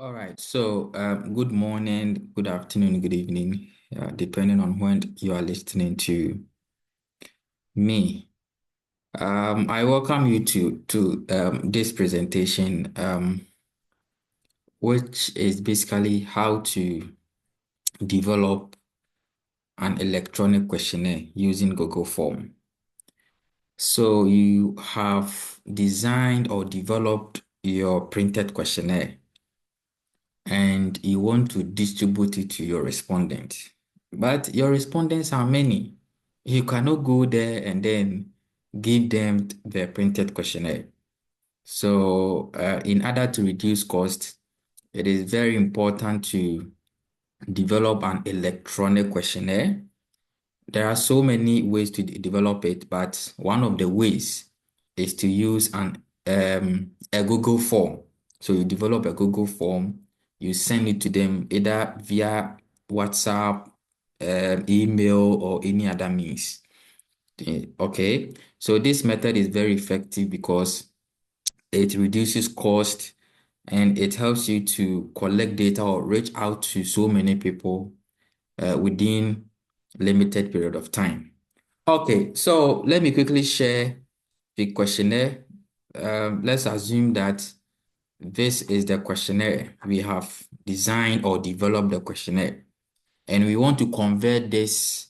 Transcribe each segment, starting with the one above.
All right. So, good morning, good afternoon, good evening, depending on when you are listening to me. I welcome you to this presentation, which is basically how to develop an electronic questionnaire using Google Form. So, you have designed or developed your printed questionnaire, and you want to distribute it to your respondents. But your respondents are many. You cannot go there and then give them the printed questionnaire. So, in order to reduce cost, it is very important to develop an electronic questionnaire. There are so many ways to develop it, but one of the ways is to use a Google form. So you develop a Google form, you send it to them either via WhatsApp, email, or any other means. Okay, so this method is very effective because it reduces cost and it helps you to collect data or reach out to so many people within limited period of time. Okay, so let me quickly share the questionnaire. Let's assume that this is the questionnaire. We have designed or developed the questionnaire, and we want to convert this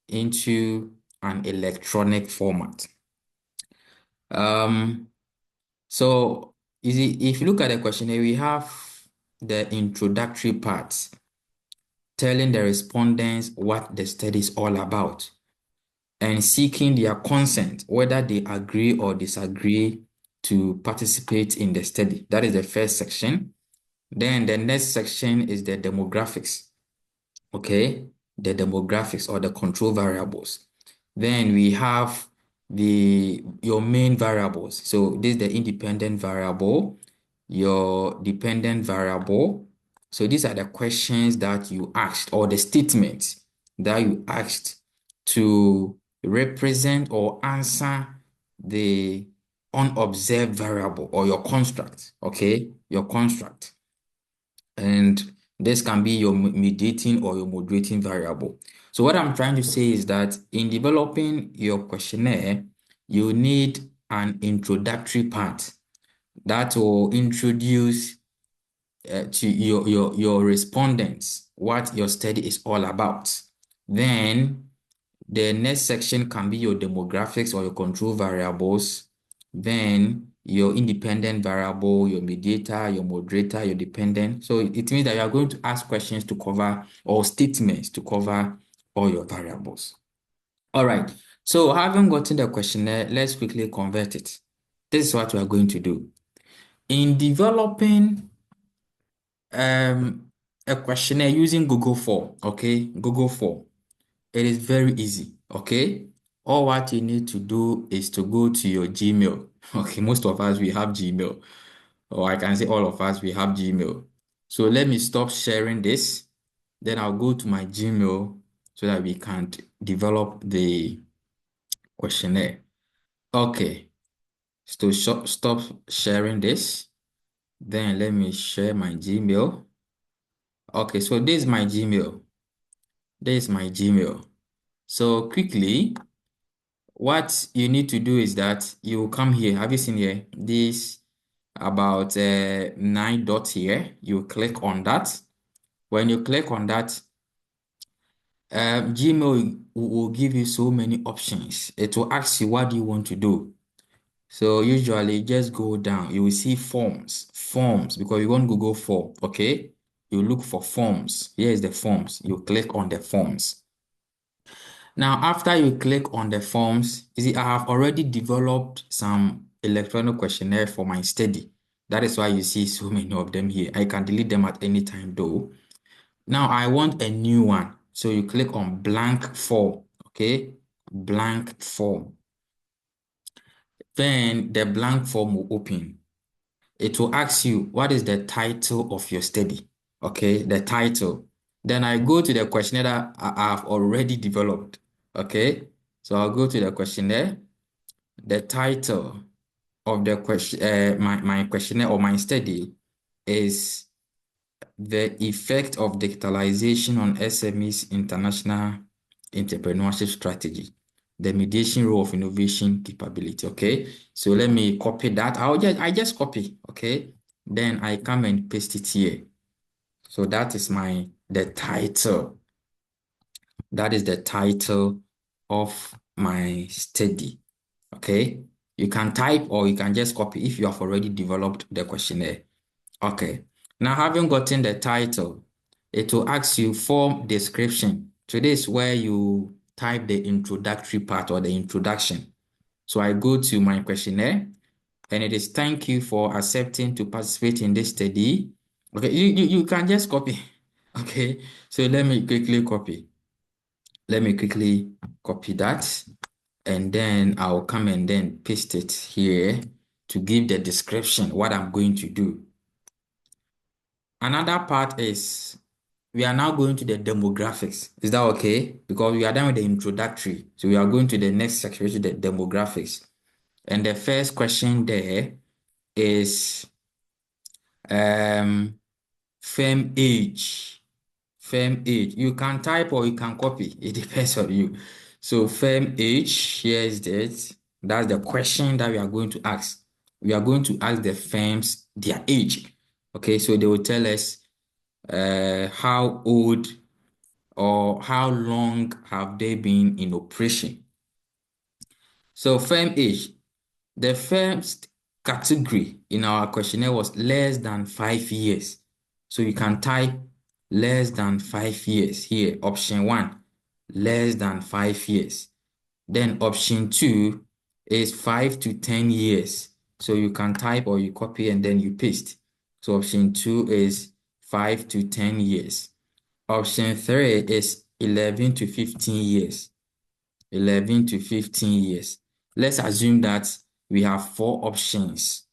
into an electronic format. Um, so if you look at the questionnaire, we have the introductory part telling the respondents what the study is all about, and seeking their consent, whether they agree or disagree to participate in the study. That is the first section. Then the next section is the demographics. Okay, the demographics or the control variables. Then we have your main variables. So this is the independent variable, your dependent variable. So these are the questions that you asked or the statements that you asked to represent or answer the unobserved variable or your construct. Okay, your construct. And this can be your mediating or your moderating variable. So what I'm trying to say is that in developing your questionnaire, you need an introductory part that will introduce to your respondents what your study is all about. Then the next section can be your demographics or your control variables. Then your independent variable, your mediator, your moderator, your dependent. So it means that you are going to ask questions to cover or statements to cover all your variables. All right. So having gotten the questionnaire, let's quickly convert it. This is what we are going to do. In developing a questionnaire using Google Form, okay? Google Form. It is very easy, okay? All what you need to do is to go to your Gmail. Okay, most of us, we have Gmail. Or I can say all of us, we have Gmail. So let me stop sharing this. Then I'll go to my Gmail so that we can develop the questionnaire. Okay, so stop sharing this. Then let me share my Gmail. Okay, so this is my Gmail. This is my Gmail. So quickly, what you need to do is that you come here. Have you seen here? This about 9 dots here. You click on that. When you click on that, Gmail will give you so many options. It will ask you what do you want to do. So usually just go down. You will see forms because you want Google form. Okay, you look for forms. Here is the forms. You click on the forms. Now, after you click on the forms, you see, I have already developed some electronic questionnaire for my study. That is why you see so many of them here. I can delete them at any time though. Now, I want a new one. So you click on blank form, okay? Blank form. Then the blank form will open. It will ask you, what is the title of your study? Okay, the title. Then I go to the questionnaire that I have already developed. Okay, so I'll go to the questionnaire. The title of the question, my questionnaire or my study is the effect of digitalization on SMEs international entrepreneurship strategy, the mediation role of innovation capability. Okay, so let me copy that. I just copy. Okay, then I come and paste it here. So that is the title. That is the title of my study. Okay, you can type or you can just copy if you have already developed the questionnaire. Okay. Now, having gotten the title, it will ask you form description. So this is where you type the introductory part or the introduction. So I go to my questionnaire and it is thank you for accepting to participate in this study. Okay, you can just copy. Okay, so let me quickly copy. Let me quickly copy that and then I'll come and then paste it here to give the description, what I'm going to do. Another part is we are now going to the demographics. Is that okay? Because we are done with the introductory. So we are going to the next section, which is the demographics. And the first question there is um, firm age. Firm age. You can type or you can copy. It depends on you. So firm age, here is that. That's the question that we are going to ask. We are going to ask the firms their age. Okay, so they will tell us how old or how long have they been in operation. So firm age, the first category in our questionnaire was less than 5 years. So you can type less than 5 years here, option 1, less than 5 years. Then option 2 is 5 to 10 years. So you can type or you copy and then you paste. So option 2 is 5 to 10 years. Option 3 is 11 to 15 years. 11 to 15 years. Let's assume that we have 4 options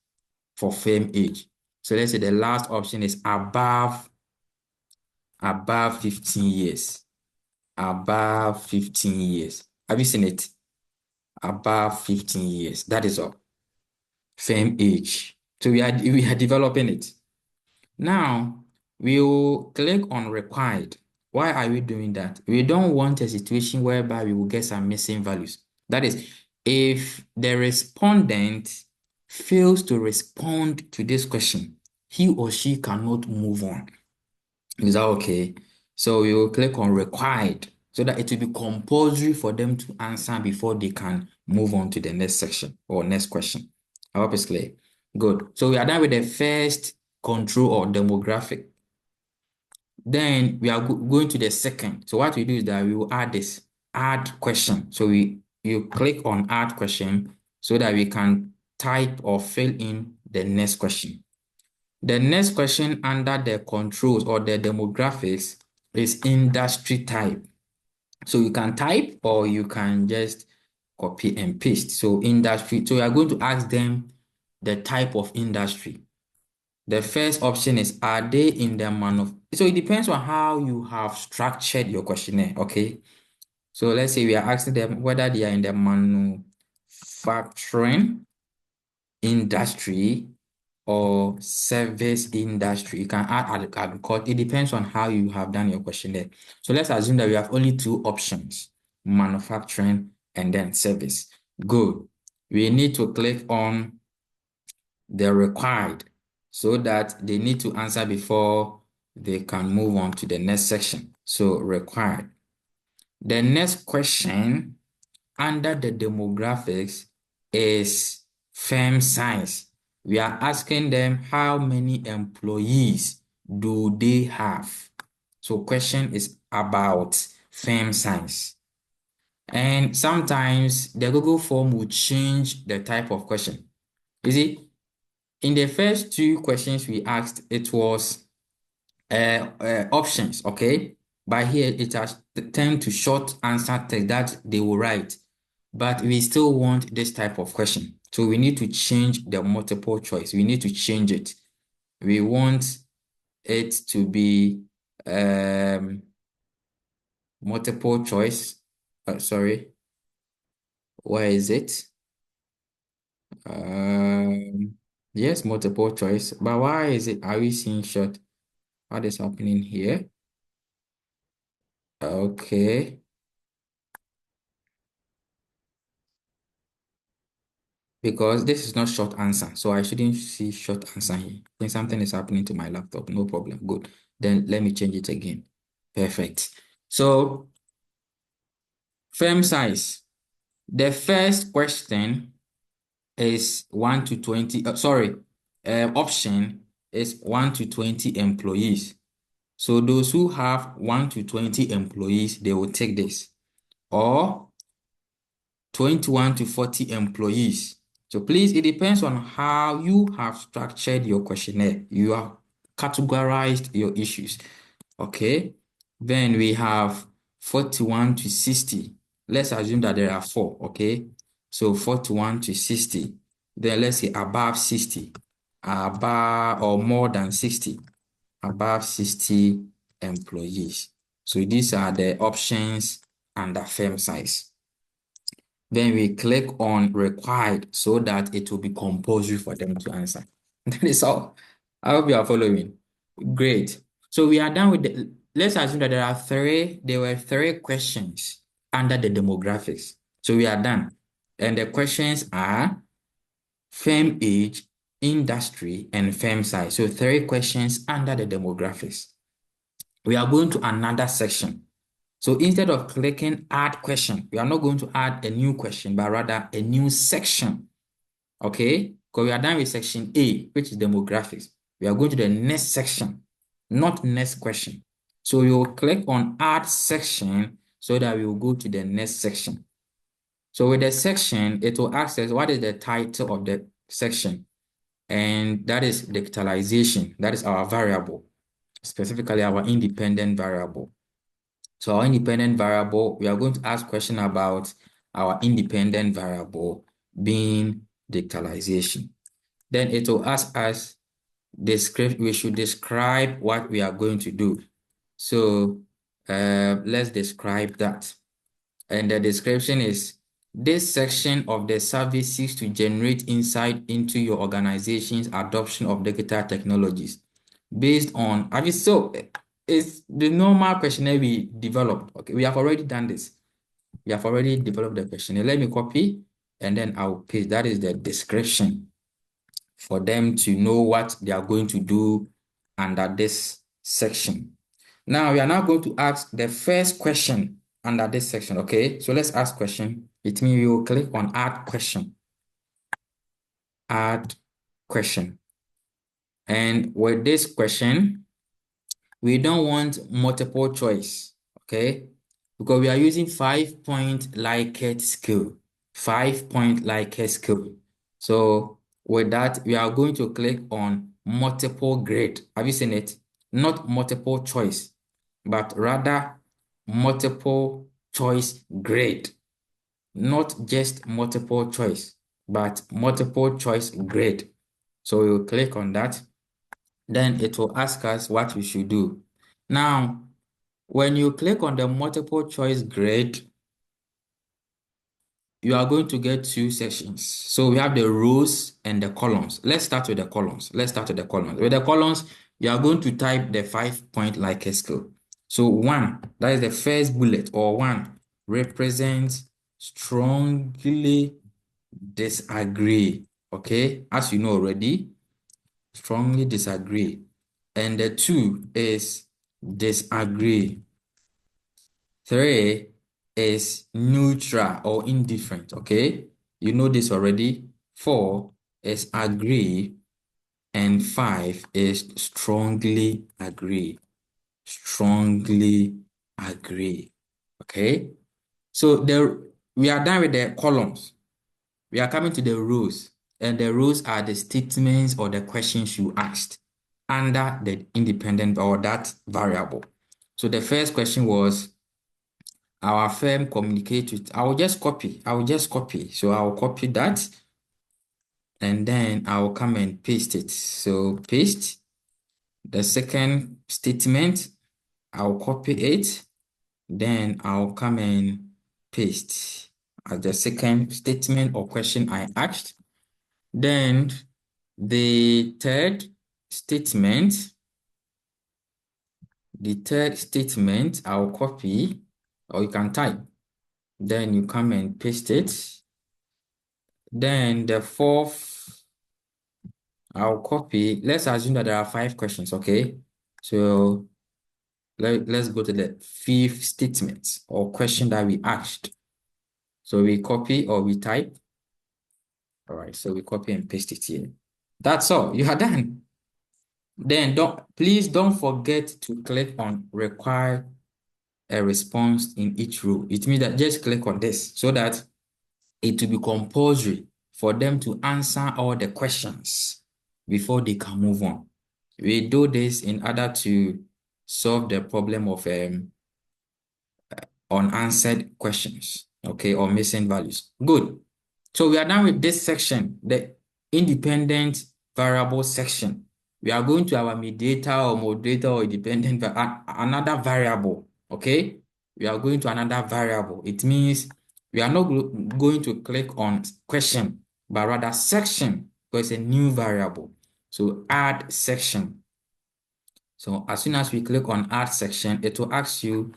for firm age. So let's say the last option is above 15 years. Above 15 years. Have you seen it? Above 15 years. That is all. Firm age. So we are developing it. Now, we will click on required. Why are we doing that? We don't want a situation whereby we will get some missing values. That is, if the respondent fails to respond to this question, he or she cannot move on. Is that okay? So we will click on required so that it will be compulsory for them to answer before they can move on to the next section or next question. I hope it's clear. Good. So we are done with the first control or demographic. Then we are going to the second. So what we do is that we will add this add question. So you click on add question so that we can type or fill in the next question. The next question under the controls or the demographics is industry type. So you can type or you can just copy and paste. So industry. So we are going to ask them the type of industry. The first option is, are they in the So it depends on how you have structured your questionnaire, okay? So let's say we are asking them whether they are in the manufacturing industry or service industry. You can add agriculture. It depends on how you have done your questionnaire. So let's assume that we have only 2 options, manufacturing and then service. Good. We need to click on the required so that they need to answer before they can move on to the next section. So required. The next question under the demographics is firm size. We are asking them how many employees do they have? So question is about firm size. And sometimes the Google form will change the type of question. You see, in the first 2 questions we asked, it was options, okay? But here it has turned to short answer text that they will write. But we still want this type of question. So we need to change the multiple choice. We need to change it. We want it to be multiple choice. Sorry, where is it? Yes, multiple choice. But why is it? Are we seeing short? What is happening here? Okay. Because this is not short answer, so I shouldn't see short answer here. Then something is happening to my laptop. No problem. Good. Then let me change it again. Perfect. So firm size. The first question is 1 to 20. Option is 1 to 20 employees. So those who have 1 to 20 employees, they will take this. Or 21 to 40 employees. So please, it depends on how you have structured your questionnaire. You have categorized your issues. Okay. Then we have 41 to 60. Let's assume that there are four. Okay. So 41 to 60. Then let's say above 60. Above or more than 60. Above 60 employees. So these are the options under firm size. Then we click on required so that it will be compulsory for them to answer. That is all. I hope you are following. Great. So we are done with let's assume that there were three questions under the demographics. So we are done. And the questions are firm age, industry, and firm size. So three questions under the demographics. We are going to another section. So instead of clicking add question, we are not going to add a new question, but rather a new section. Okay? Because we are done with section A, which is demographics. We are going to the next section, not next question. So you will click on add section so that we will go to the next section. So with the section, it will ask us what is the title of the section. And that is digitalization. That is our variable, specifically our independent variable. So our independent variable, we are going to ask question about our independent variable being digitalization. Then it will ask us, we should describe what we are going to do. So let's describe that. And the description is, this section of the survey seeks to generate insight into your organization's adoption of digital technologies based on, it's the normal questionnaire we developed. Okay, we have already done this. We have already developed the questionnaire. Let me copy and then I'll paste. That is the description for them to know what they are going to do under this section. Now we are now going to ask the first question under this section. Okay, so let's ask question. It means we will click on add question. Add question. And with this question, we don't want multiple choice, okay? Because we are using 5-point Likert scale. 5-point Likert scale. So with that, we are going to click on multiple grade. Have you seen it? Not multiple choice, but rather multiple choice grade. Not just multiple choice, but multiple choice grade. So we will click on that. Then it will ask us what we should do. Now, when you click on the multiple choice grade, you are going to get two sections. So we have the rows and the columns. Let's start with the columns. With the columns, you are going to type the 5-point Likert scale. So 1, that is the first bullet, or 1 represents strongly disagree. Okay, as you know already, strongly disagree. And the 2 is disagree. 3 is neutral or indifferent. Okay, you know this already. 4 is agree. And 5 is strongly agree. Strongly agree. Okay, so we are done with the columns. We are coming to the rows, and the rows are the statements or the questions you asked under the independent or that variable. So the first question was, our firm communicate with, I will just copy. So I'll copy that and then I'll come and paste it. So paste the second statement, I'll copy it, then I'll come and paste as the second statement or question I asked. Then the third statement, The third statement, I'll copy, or you can type. Then you come and paste it. Then the fourth, I'll copy. Let's assume that there are 5 questions, okay? So let's go to the fifth statement or question that we asked. So we copy or we type. All right, so we copy and paste it here. That's all. You are done. Then please don't forget to click on require a response in each row. It means that just click on this so that it will be compulsory for them to answer all the questions before they can move on. We do this in order to solve the problem of unanswered questions, okay, or missing values. Good. So we are done with this section, the independent variable section. We are going to our mediator or moderator or independent another variable, okay? We are going to another variable. It means we are not going to click on question, but rather section, because it's a new variable. So add section. So as soon as we click on add section, it will ask you,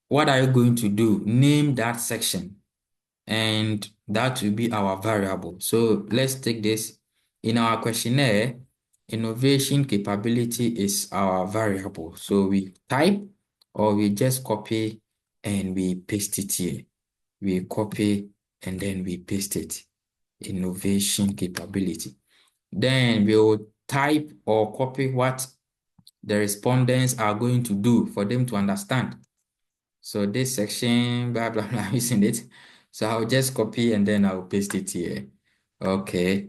what are you going to do? Name that section, and that will be our variable. So let's take this. In our questionnaire, innovation capability is our variable. So we type or we just copy and we paste it here. We copy and then we paste it. Innovation capability. Then we'll type or copy what the respondents are going to do for them to understand. So this section, blah, blah, blah, isn't it? So I'll just copy and then I'll paste it here. Okay.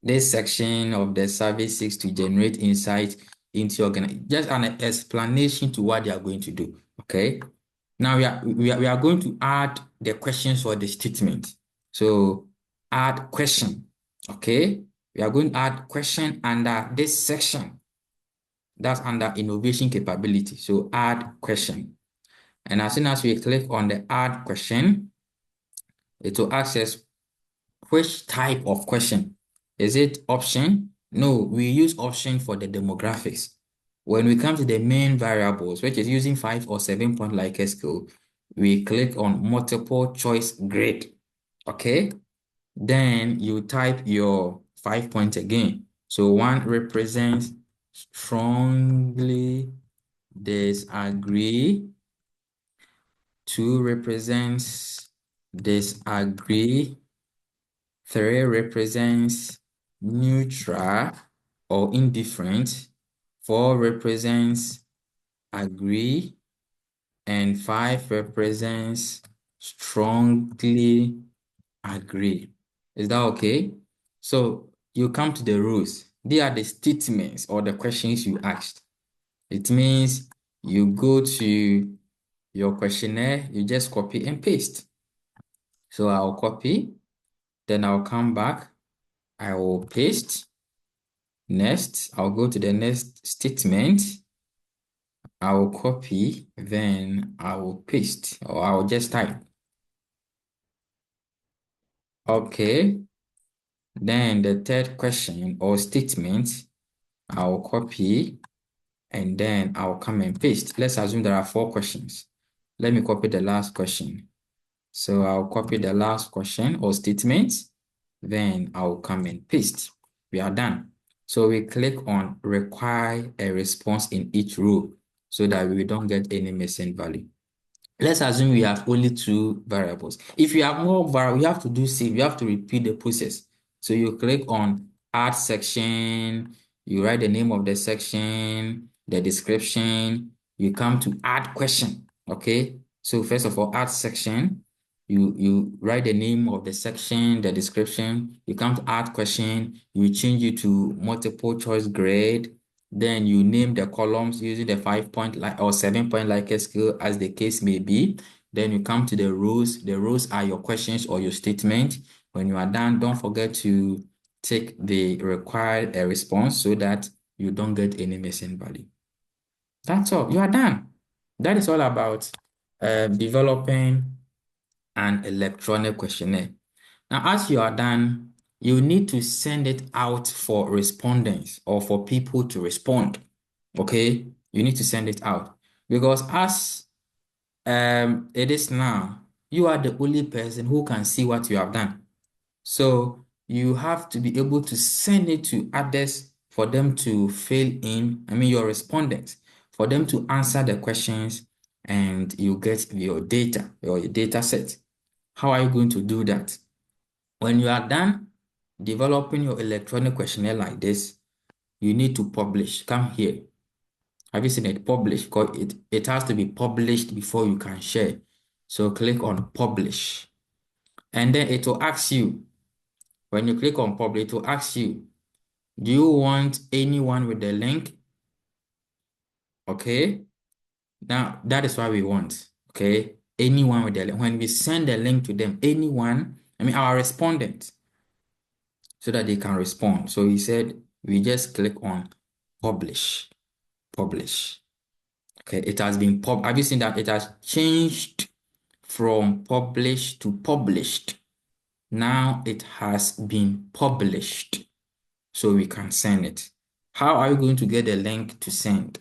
This section of the survey seeks to generate insight into just an explanation to what they are going to do. Okay. Now we are going to add the questions for the statement. So add question. Okay. We are going to add question under this section. That's under innovation capability. So add question. And as soon as we click on the add question, it will ask us which type of question. Is it option? No, we use option for the demographics. When we come to the main variables, which is using 5 or 7 point like a skill, we click on multiple choice grid. Okay. Then you type your 5 point again. So 1 represents strongly disagree. 2 represents disagree. 3 represents neutral or indifferent. 4 represents agree. And 5 represents strongly agree. Is that okay? So you come to the rules. They are the statements or the questions you asked. It means you go to your questionnaire, you just copy and paste. So I'll copy, then I'll come back, I will paste. Next, I'll go to the next statement. I will copy, then I will paste, or I will just type. Okay. Then the third question or statement, I'll copy, and then I'll come and paste. Let's assume there are 4 questions. Let me copy the last question. So I'll copy the last question or statement, then I'll come and paste. We are done. So we click on require a response in each row so that we don't get any missing value. Let's assume we have only 2 variables. If you have more variables, you have to do save. You have to repeat the process. So you click on add section, you write the name of the section, the description, you come to add question. Okay. So first of all, add section, you write the name of the section, the description, you come to add question, you change it to multiple choice grade. Then you name the columns using the 5 point like or 7 point like a skill as the case may be. Then you come to the rows. The rows are your questions or your statement. When you are done, don't forget to take the required response so that you don't get any missing value. That's all. You are done. That is all about developing an electronic questionnaire. Now, as you are done, you need to send it out for respondents or for people to respond. Okay. You need to send it out because as it is now, you are the only person who can see what you have done. So you have to be able to send it to others for them to fill in, I mean, your respondents, for them to answer the questions and you get your data, your data set. How are you going to do that? When you are done developing your electronic questionnaire like this, you need to publish. Come here. Have you seen it? Publish, because it has to be published before you can share. So click on publish. And then it will ask you, when you click on publish, it will ask you, do you want anyone with the link? Okay. Now that is what we want. Okay. Anyone with the link. When we send the link to them, anyone, I mean our respondent, so that they can respond. So he said, we just click on publish, publish. Okay. It has been have you seen that it has changed from published to published? Now it has been published, so we can send it. How are you going to get the link to send?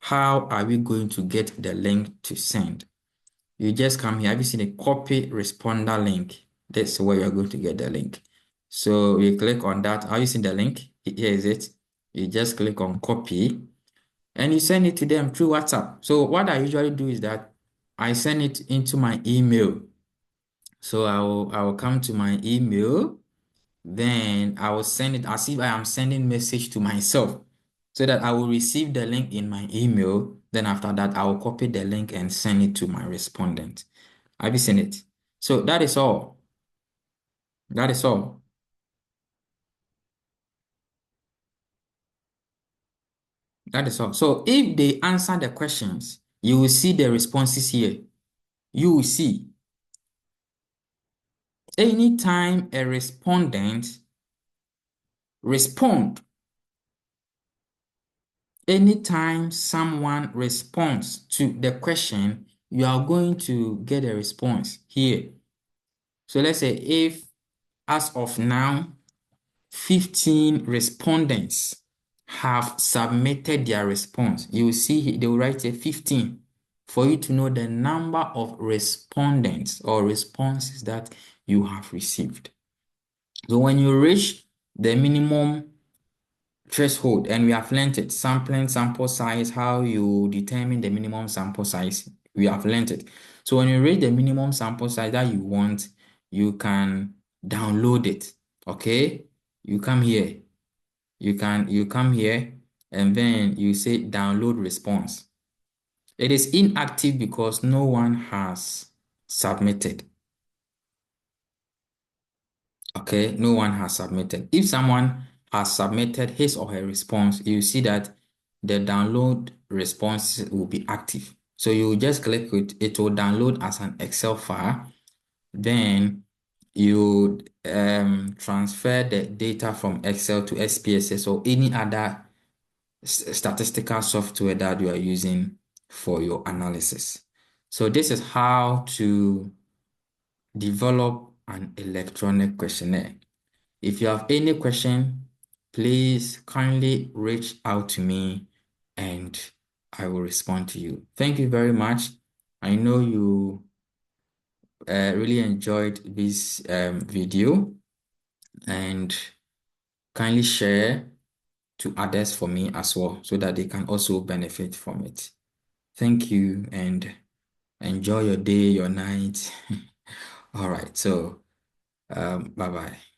How are we going to get the link to send? You just come here. Have you seen a copy responder link? That's where you're going to get the link. So you click on that. Are you seeing the link? Here is it. You just click on copy and you send it to them through WhatsApp. So what I usually do is that I send it into my email. So I will come to my email, then I will send it as if I am sending message to myself so that I will receive the link in my email. Then after that, I will copy the link and send it to my respondent. Have you seen it? So that is all. That is all. That is all. So if they answer the questions, you will see the responses here. You will see anytime a respondent respond, anytime someone responds to the question, you are going to get a response here. So let's say if, as of now, 15 respondents have submitted their response, you will see they will write a 15 for you to know the number of respondents or responses that you have received. So when you reach the minimum threshold, and we have learned it, sampling, sample size, how you determine the minimum sample size, we have learned it. So when you reach the minimum sample size that you want, you can download it. Okay, you come here, you come here and then you say download response. It is inactive because no one has submitted. Okay, no one has submitted. If someone has submitted his or her response, you see that the download response will be active. So you just click it, it will download as an Excel file. Then you transfer the data from Excel to SPSS or any other statistical software that you are using for your analysis. So this is how to develop an electronic questionnaire. If you have any question, please kindly reach out to me and I will respond to you. Thank you very much. I know you really enjoyed this video, and kindly share to others for me as well so that they can also benefit from it. Thank you and enjoy your day, your night. All right, so bye-bye.